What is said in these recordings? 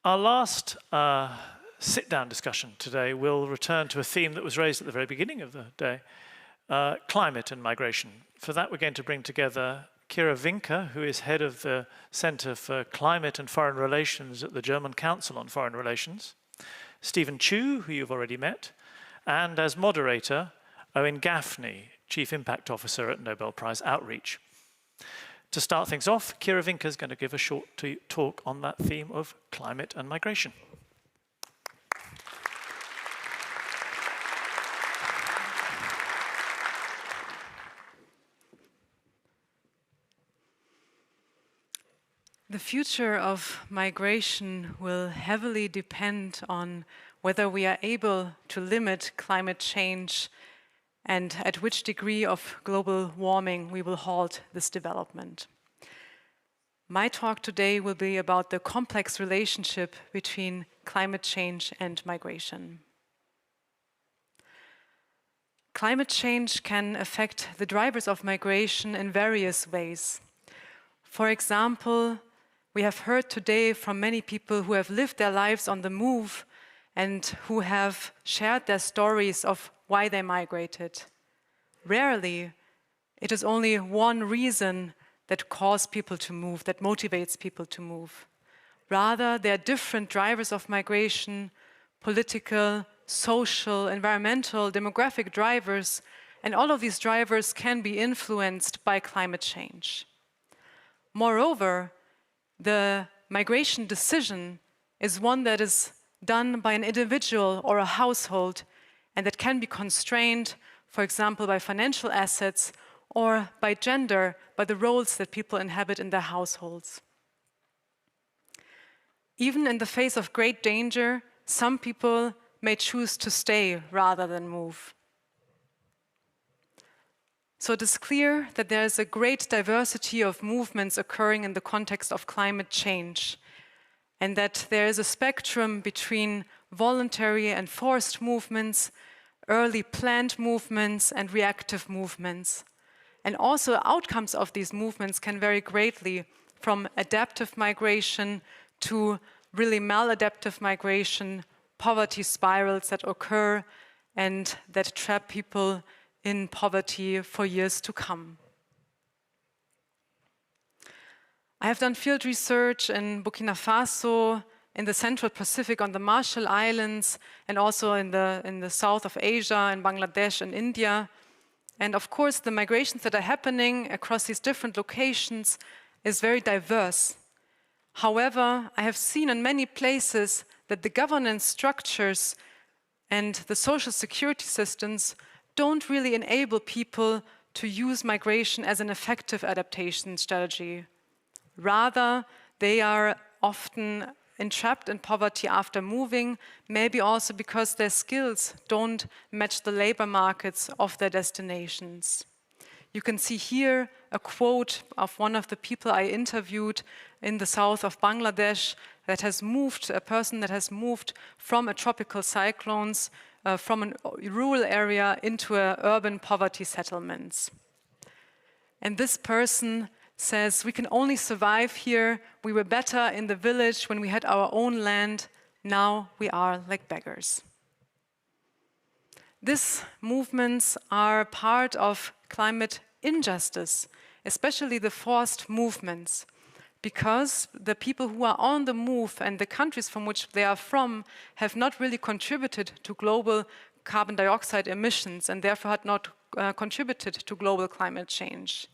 Our last sit-down discussion today will return to a theme that was raised at the very beginning of the day, climate and migration. For that, we're going to bring together Kira Vinke, who is head of the Center for Climate and Foreign Relations at the German Council on Foreign Relations, Stephen Chu, who you've already met, and as moderator, Owen Gaffney, Chief Impact Officer at Nobel Prize Outreach. To start things off, Kira Vinke is going to give a short talk on that theme of climate and migration. The future of migration will heavily depend on whether we are able to limit climate change and at which degree of global warming we will halt this development. My talk today will be about the complex relationship between climate change and migration. Climate change can affect the drivers of migration in various ways. For example, we have heard today from many people who have lived their lives on the move and who have shared their stories of why they migrated. Rarely, it is only one reason that causes people to move, that motivates people to move. Rather, there are different drivers of migration, political, social, environmental, demographic drivers, and all of these drivers can be influenced by climate change. Moreover, the migration decision is one that is done by an individual or a household and that can be constrained, for example, by financial assets or by gender, by the roles that people inhabit in their households. Even in the face of great danger, some people may choose to stay rather than move. So it is clear that there is a great diversity of movements occurring in the context of climate change, and that there is a spectrum between voluntary and forced movements, early planned movements, and reactive movements. And also outcomes of these movements can vary greatly, from adaptive migration to really maladaptive migration, poverty spirals that occur and that trap people in poverty for years to come. I have done field research in Burkina Faso, in the Central Pacific on the Marshall Islands, and also in the south of Asia, in Bangladesh and India. And of course, the migrations that are happening across these different locations is very diverse. However, I have seen in many places that the governance structures and the social security systems don't really enable people to use migration as an effective adaptation strategy. Rather, they are often entrapped in poverty after moving, maybe also because their skills don't match the labor markets of their destinations. You can see here a quote of one of the people I interviewed in the south of Bangladesh that has moved, a person that has moved from a tropical cyclones from a rural area into urban poverty settlements. And this person says, we can only survive here. We were better in the village when we had our own land. Now we are like beggars. These movements are part of climate injustice, especially the forced movements, because the people who are on the move and the countries from which they are from have not really contributed to global carbon dioxide emissions and therefore had not contributed to global climate change.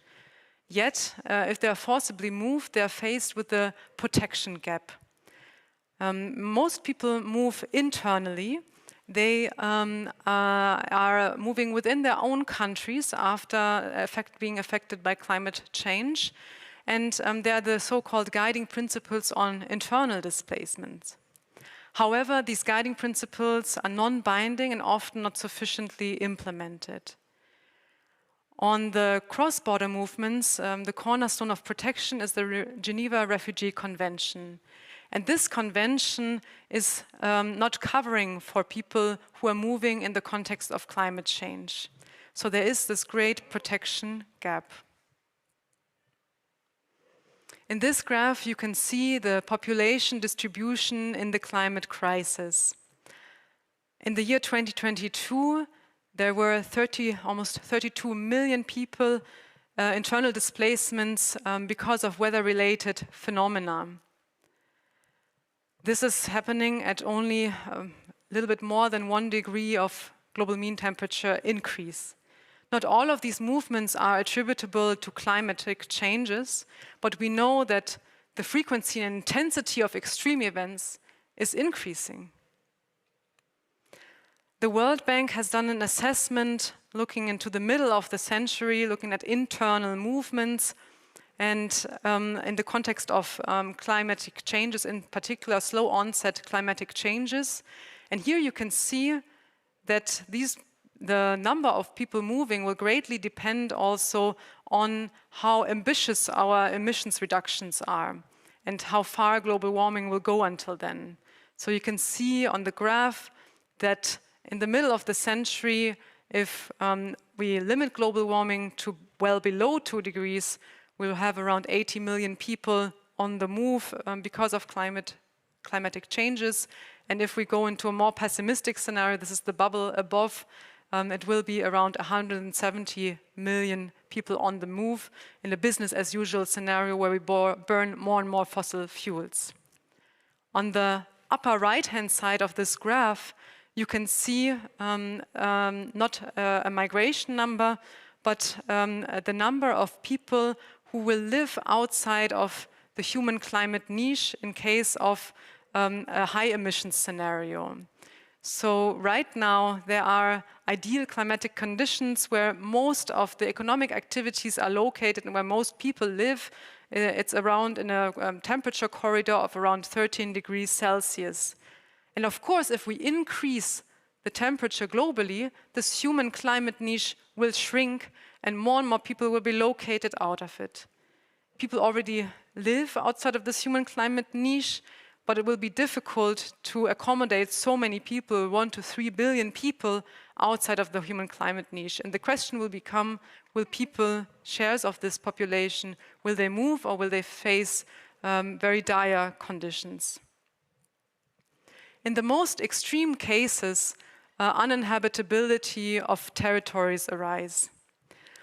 Yet, if they are forcibly moved, they are faced with the protection gap. Most people move internally. They are moving within their own countries after being affected by climate change. And they are the so-called guiding principles on internal displacement. However, these guiding principles are non-binding and often not sufficiently implemented. On the cross-border movements, the cornerstone of protection is the Geneva Refugee Convention. And this convention is not covering for people who are moving in the context of climate change. So there is this great protection gap. In this graph, you can see the population distribution in the climate crisis. In the year 2022, there were almost 32 million people, internal displacements because of weather-related phenomena. This is happening at only a little bit more than 1 degree of global mean temperature increase. Not all of these movements are attributable to climatic changes, but we know that the frequency and intensity of extreme events is increasing. The World Bank has done an assessment looking into the middle of the century, looking at internal movements, and in the context of climatic changes, in particular slow onset climatic changes. And here you can see that the number of people moving will greatly depend also on how ambitious our emissions reductions are and how far global warming will go until then. So you can see on the graph that in the middle of the century, if we limit global warming to well below 2 degrees, we'll have around 80 million people on the move because of climatic changes. And if we go into a more pessimistic scenario, this is the bubble above, it will be around 170 million people on the move in a business as usual scenario where we burn more and more fossil fuels. On the upper right-hand side of this graph, you can see not a migration number, but the number of people who will live outside of the human climate niche in case of a high emissions scenario. So right now there are ideal climatic conditions where most of the economic activities are located and where most people live. It's around in a temperature corridor of around 13 degrees Celsius. And of course, if we increase the temperature globally, this human climate niche will shrink and more people will be located out of it. People already live outside of this human climate niche, but it will be difficult to accommodate so many people, 1 to 3 billion people outside of the human climate niche. And the question will become, will people, shares of this population, will they move or will they face very dire conditions? In the most extreme cases, uninhabitability of territories arise.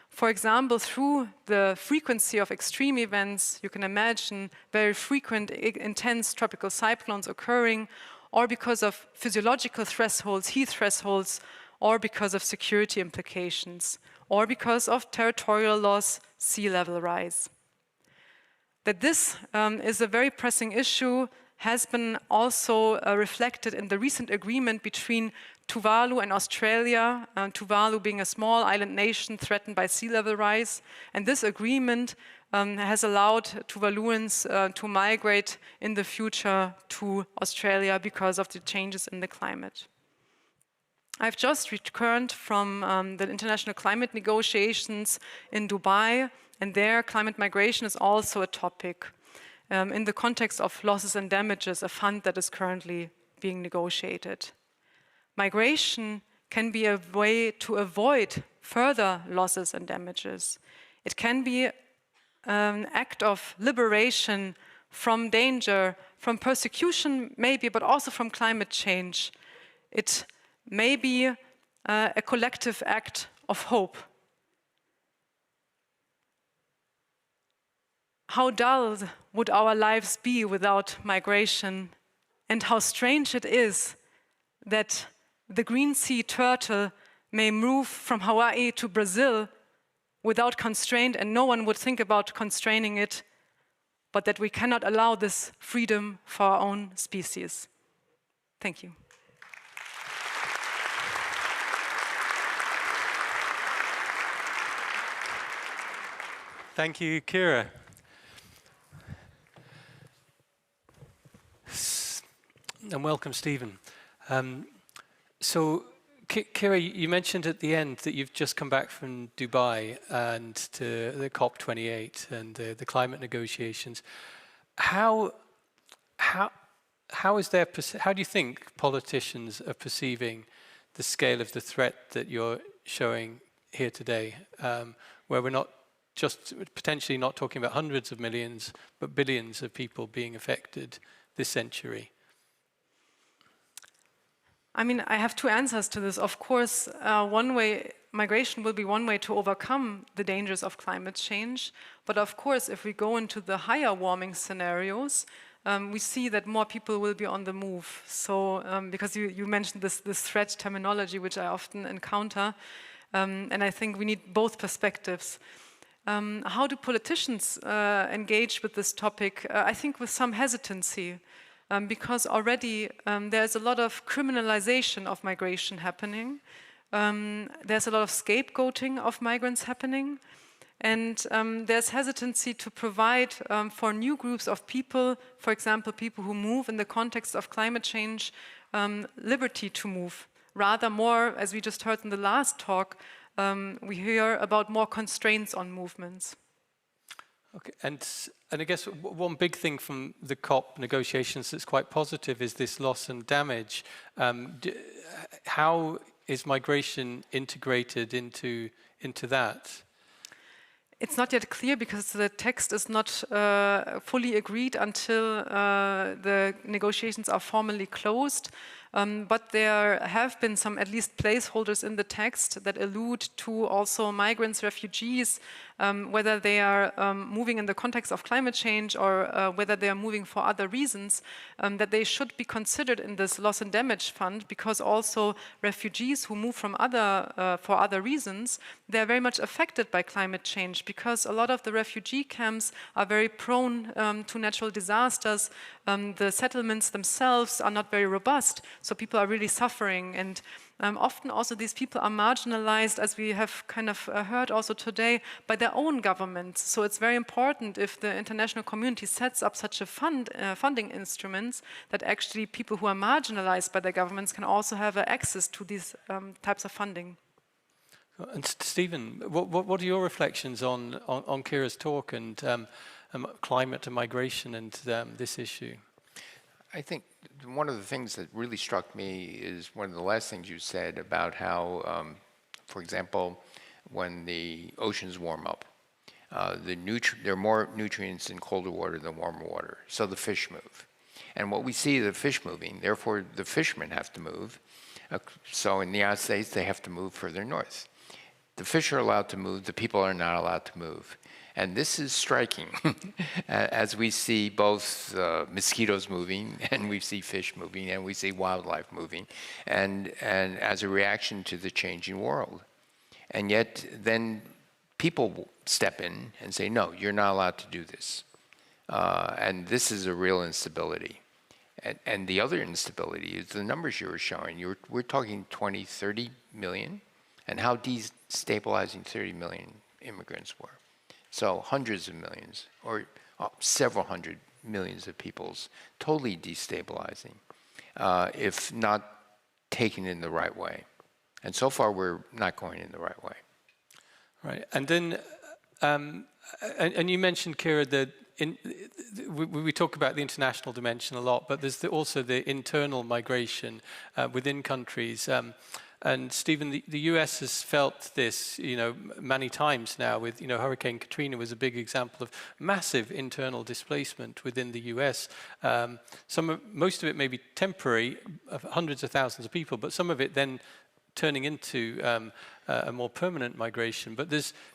For example, through the frequency of extreme events, you can imagine very frequent, intense tropical cyclones occurring, or because of physiological thresholds, heat thresholds, or because of security implications, or because of territorial loss, sea level rise. That this is a very pressing issue has been also reflected in the recent agreement between Tuvalu and Australia, Tuvalu being a small island nation threatened by sea level rise. And this agreement has allowed Tuvaluans to migrate in the future to Australia because of the changes in the climate. I've just returned from the international climate negotiations in Dubai, and there climate migration is also a topic in the context of losses and damages, a fund that is currently being negotiated. Migration can be a way to avoid further losses and damages. It can be an act of liberation from danger, from persecution maybe, but also from climate change. It may be a collective act of hope. How dull would our lives be without migration? And how strange it is that the green sea turtle may move from Hawaii to Brazil without constraint, and no one would think about constraining it, but that we cannot allow this freedom for our own species. Thank you. Thank you, Kira. And welcome, Stephen. So, Kira, you mentioned at the end that you've just come back from Dubai and to the COP28 and the climate negotiations. How do you think politicians are perceiving the scale of the threat that you're showing here today, where we're not just potentially not talking about hundreds of millions, but billions of people being affected this century? I mean, I have two answers to this. Of course, one way, migration will be one way to overcome the dangers of climate change. But of course, if we go into the higher warming scenarios, we see that more people will be on the move. So, because you mentioned this threat terminology, which I often encounter, and I think we need both perspectives. How do politicians engage with this topic? I think with some hesitancy. Because already there's a lot of criminalization of migration happening. There's a lot of scapegoating of migrants happening. And there's hesitancy to provide for new groups of people, for example, people who move in the context of climate change, liberty to move. Rather more, as we just heard in the last talk, we hear about more constraints on movements. Okay, and I guess one big thing from the COP negotiations that's quite positive is this loss and damage. How is migration integrated into that? It's not yet clear because the text is not fully agreed until the negotiations are formally closed. But there have been some at least placeholders in the text that allude to also migrants, refugees, whether they are moving in the context of climate change or whether they are moving for other reasons, that they should be considered in this loss and damage fund, because also refugees who move from for other reasons, they're very much affected by climate change, because a lot of the refugee camps are very prone to natural disasters. The settlements themselves are not very robust, so people are really suffering. And often also these people are marginalized, as we have kind of heard also today, by their own governments. So it's very important if the international community sets up such a funding instruments, that actually people who are marginalized by their governments can also have access to these types of funding. And Stephen, what are your reflections on Kira's talk and climate and migration and this issue? I think one of the things that really struck me is one of the last things you said about how, for example, when the oceans warm up, there are more nutrients in colder water than warmer water, so the fish move. And what we see is the fish moving, therefore the fishermen have to move. So in the United States, they have to move further north. The fish are allowed to move, the people are not allowed to move. And this is striking, as we see both mosquitoes moving, and we see fish moving, and we see wildlife moving, and as a reaction to the changing world. And yet, then people step in and say, no, you're not allowed to do this. And this is a real instability. And the other instability is the numbers you were showing. We're talking 20, 30 million, and how destabilizing 30 million immigrants were. So hundreds of millions, or several hundred millions of peoples, totally destabilizing, if not taken in the right way. And so far, we're not going in the right way. Right, and then, and you mentioned, Kira, that we talk about the international dimension a lot, but there's also the internal migration within countries. And Stephen, the US has felt this, many times now. With, Hurricane Katrina was a big example of massive internal displacement within the US. Most of it may be temporary, of hundreds of thousands of people, but some of it then turning into a more permanent migration. But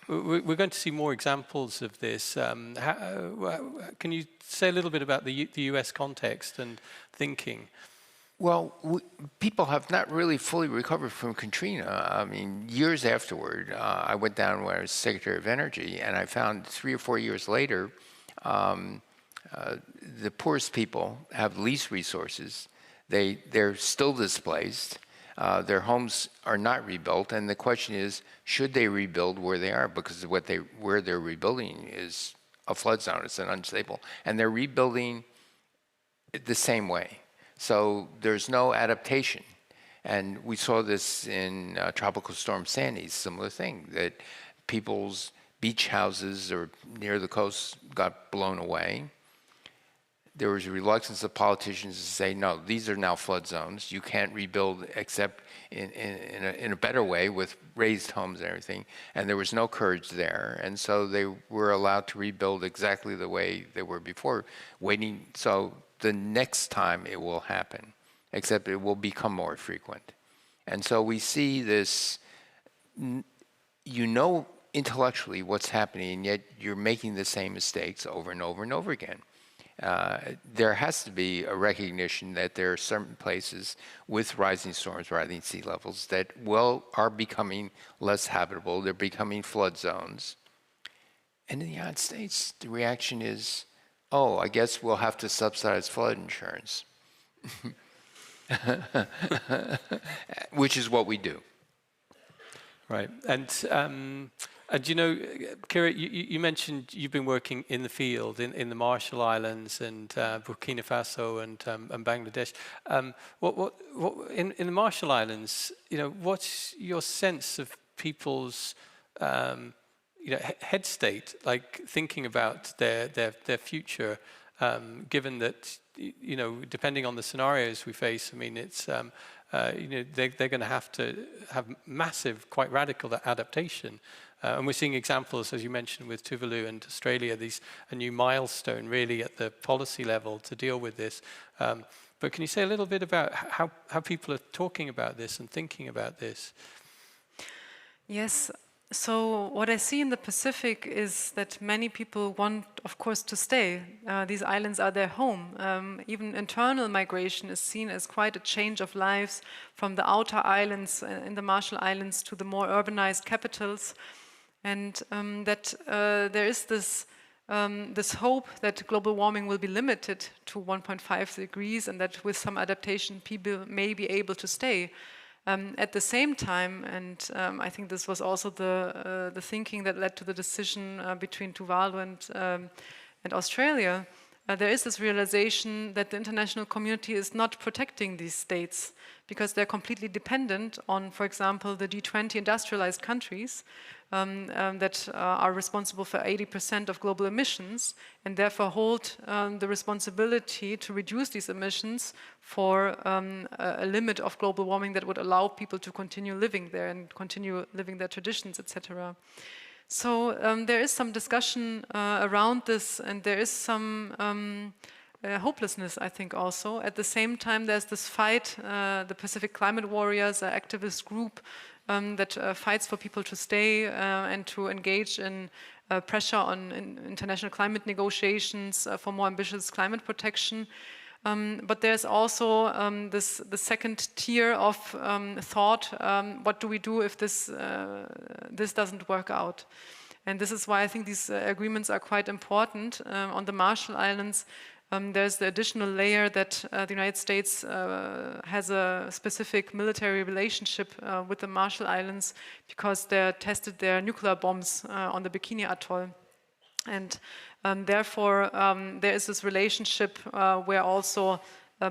we're going to see more examples of this. Can you say a little bit about the US context and thinking? Well, people have not really fully recovered from Katrina. I mean, years afterward, I went down when I was Secretary of Energy, and I found 3 or 4 years later, the poorest people have least resources. They're still displaced. Their homes are not rebuilt, and the question is, should they rebuild where they are? Because where they're rebuilding is a flood zone. It's an unstable, and they're rebuilding the same way. So there's no adaptation. And we saw this in Tropical Storm Sandy, similar thing, that people's beach houses or near the coast got blown away. there was a reluctance of politicians to say, no, these are now flood zones. You can't rebuild except in a better way with raised homes and everything. And there was no courage there. And so they were allowed to rebuild exactly the way they were before, waiting. So the next time it will happen, except it will become more frequent. And so we see this, intellectually what's happening, and yet you're making the same mistakes over and over and over again. There has to be a recognition that there are certain places with rising storms, rising sea levels that are becoming less habitable. They're becoming flood zones. And in the United States, the reaction is, oh, I guess we'll have to subsidize flood insurance, which is what we do. Right. And you know, Kira, you mentioned you've been working in the field in the Marshall Islands and Burkina Faso and Bangladesh. In the Marshall Islands, you know, what's your sense of people's head state, like thinking about their future, given that, you know, depending on the scenarios we face, I mean, it's they're going to have massive, quite radical adaptation. And we're seeing examples, as you mentioned, with Tuvalu and Australia, a new milestone really at the policy level to deal with this. But can you say a little bit about how people are talking about this and thinking about this? Yes. So what I see in the Pacific is that many people want, of course, to stay. These islands are their home. Even internal migration is seen as quite a change of lives from the outer islands in the Marshall Islands to the more urbanized capitals. And that there is this hope that global warming will be limited to 1.5 degrees and that with some adaptation people may be able to stay. At the same time, and I think this was also the thinking that led to the decision between Tuvalu and Australia, there is this realization that the international community is not protecting these states because they're completely dependent on, for example, the G20 industrialized countries that are responsible for 80% of global emissions and therefore hold the responsibility to reduce these emissions for a limit of global warming that would allow people to continue living there and continue living their traditions, etc. So there is some discussion around this, and there is some hopelessness, I think, also. At the same time, there's this fight, the Pacific Climate Warriors, an activist group that fights for people to stay and to engage in pressure on international climate negotiations for more ambitious climate protection. But there's also the second tier of thought, what do we do if this doesn't work out? And this is why I think these agreements are quite important. On the Marshall Islands, there's the additional layer that the United States has a specific military relationship with the Marshall Islands because they tested their nuclear bombs on the Bikini Atoll. And therefore, there is this relationship where also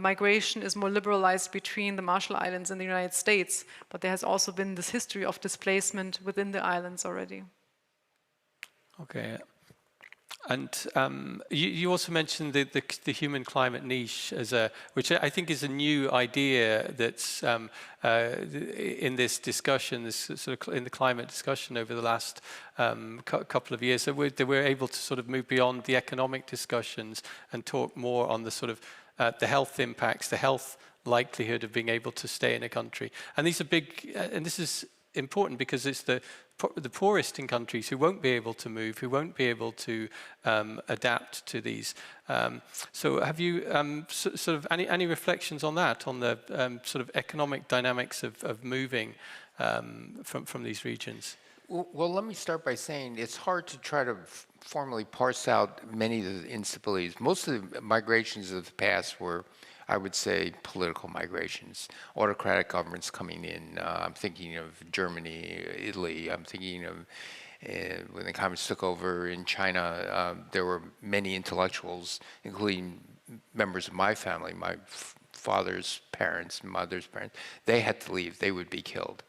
migration is more liberalized between the Marshall Islands and the United States. But there has also been this history of displacement within the islands already. Okay. And you also mentioned the human climate niche as which I think is a new idea that's in this discussion, this sort of in the climate discussion over the last couple of years. That we're able to sort of move beyond the economic discussions and talk more on the sort of the health impacts, the health likelihood of being able to stay in a country. And these are big, and this is important because it's the poorest in countries who won't be able to move, who won't be able to adapt to these. So have you sort of any reflections on that, on the sort of economic dynamics of moving from these regions? Well, let me start by saying it's hard to try to formally parse out many of the instabilities. Most of the migrations of the past were, I would say, political migrations, autocratic governments coming in. I'm thinking of Germany, Italy. I'm thinking of when the communists took over in China, there were many intellectuals, including members of my family, my father's parents, mother's parents. They had to leave. They would be killed.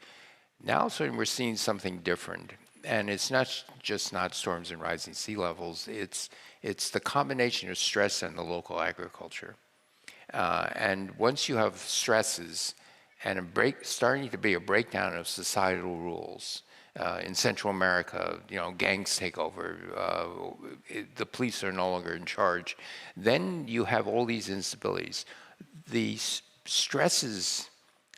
Now, suddenly, we're seeing something different. And it's not storms and rising sea levels. It's the combination of stress and the local agriculture. And once you have stresses and starting to be a breakdown of societal rules, in Central America, gangs take over, the police are no longer in charge, then you have all these instabilities. The stresses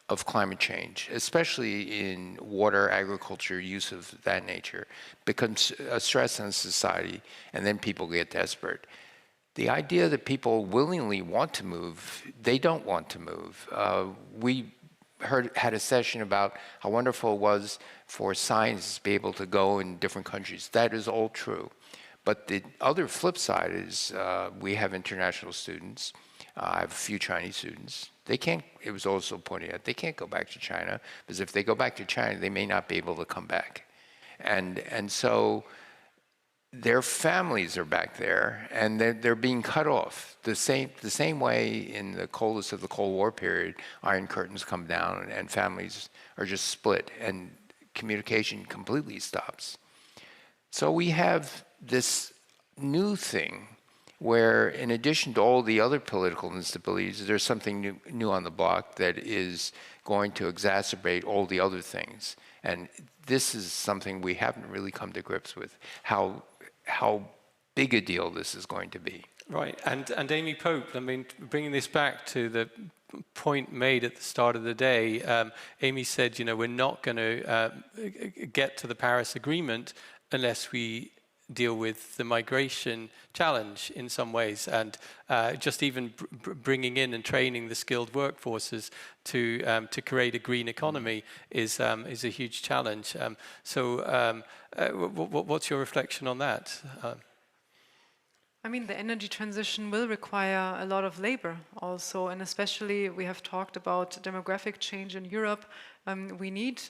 of climate change, especially in water, agriculture, use of that nature, becomes a stress on society, and then people get desperate. The idea that people willingly want to move, they don't want to move. We had a session about how wonderful it was for scientists to be able to go in different countries. That is all true. But the other flip side is we have international students. I have a few Chinese students. They can't, it was also pointed out, they can't go back to China, because if they go back to China, they may not be able to come back. And so their families are back there, and they're being cut off. The same way in the coldest of the Cold War period, Iron Curtains come down and families are just split and communication completely stops. So we have this new thing where, in addition to all the other political instabilities, there's something new on the block that is going to exacerbate all the other things. And this is something we haven't really come to grips with, how big a deal this is going to be. Right, and Amy Pope, I mean, bringing this back to the point made at the start of the day, Amy said, we're not going to get to the Paris Agreement unless we deal with the migration challenge in some ways, and just even bringing in and training the skilled workforces to create a green economy is a huge challenge. What's your reflection on that? I mean, the energy transition will require a lot of labor also, and especially we have talked about demographic change in Europe. We need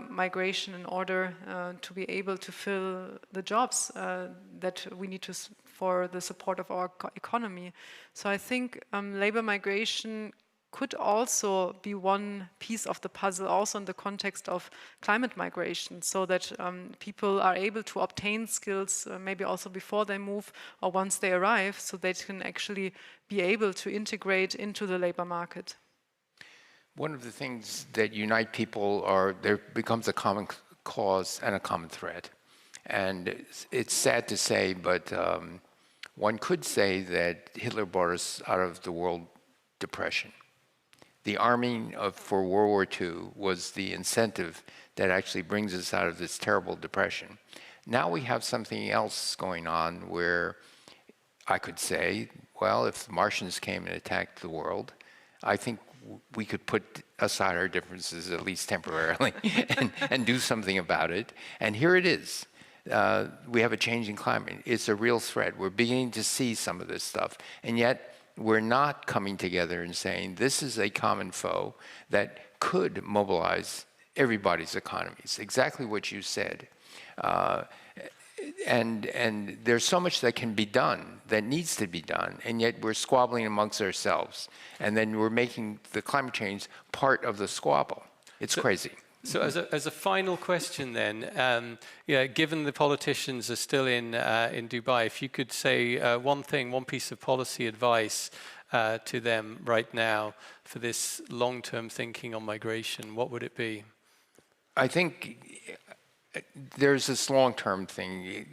migration in order to be able to fill the jobs that we need for the support of our economy. So I think labor migration could also be one piece of the puzzle, also in the context of climate migration, so that people are able to obtain skills maybe also before they move or once they arrive, so they can actually be able to integrate into the labor market. One of the things that unite people are there becomes a common cause and a common threat. And it's sad to say, but one could say that Hitler brought us out of the world depression. The arming for World War II was the incentive that actually brings us out of this terrible depression. Now we have something else going on where I could say, well, if the Martians came and attacked the world, I think we could put aside our differences, at least temporarily, and do something about it. And here it is. We have a changing climate. It's a real threat. We're beginning to see some of this stuff. And yet, we're not coming together and saying this is a common foe that could mobilize everybody's economies. Exactly what you said. And there's so much that can be done, that needs to be done, and yet we're squabbling amongst ourselves. And then we're making the climate change part of the squabble. It's crazy. So as a final question then, given the politicians are still in Dubai, if you could say one piece of policy advice to them right now for this long-term thinking on migration, what would it be? I think there's this long-term thing.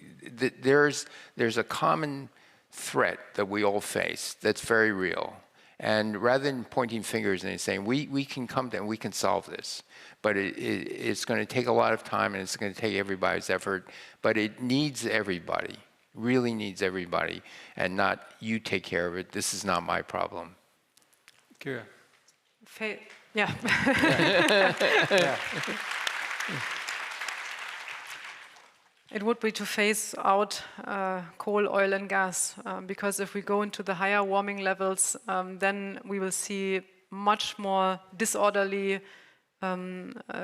There's a common threat that we all face that's very real. And rather than pointing fingers and saying, we can come down, we can solve this. But it's going to take a lot of time, and it's going to take everybody's effort. But it needs everybody, really needs everybody, and not you take care of it. This is not my problem. Kira. Yeah. Yeah. It would be to phase out coal, oil, and gas, because if we go into the higher warming levels, then we will see much more disorderly,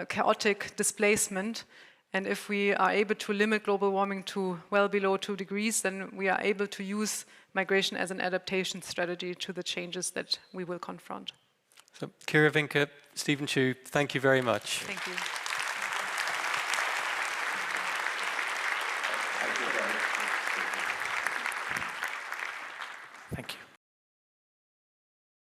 chaotic displacement. And if we are able to limit global warming to well below 2 degrees, then we are able to use migration as an adaptation strategy to the changes that we will confront. So, Kira Vinke, Stephen Chu, thank you very much. Thank you. Thank you.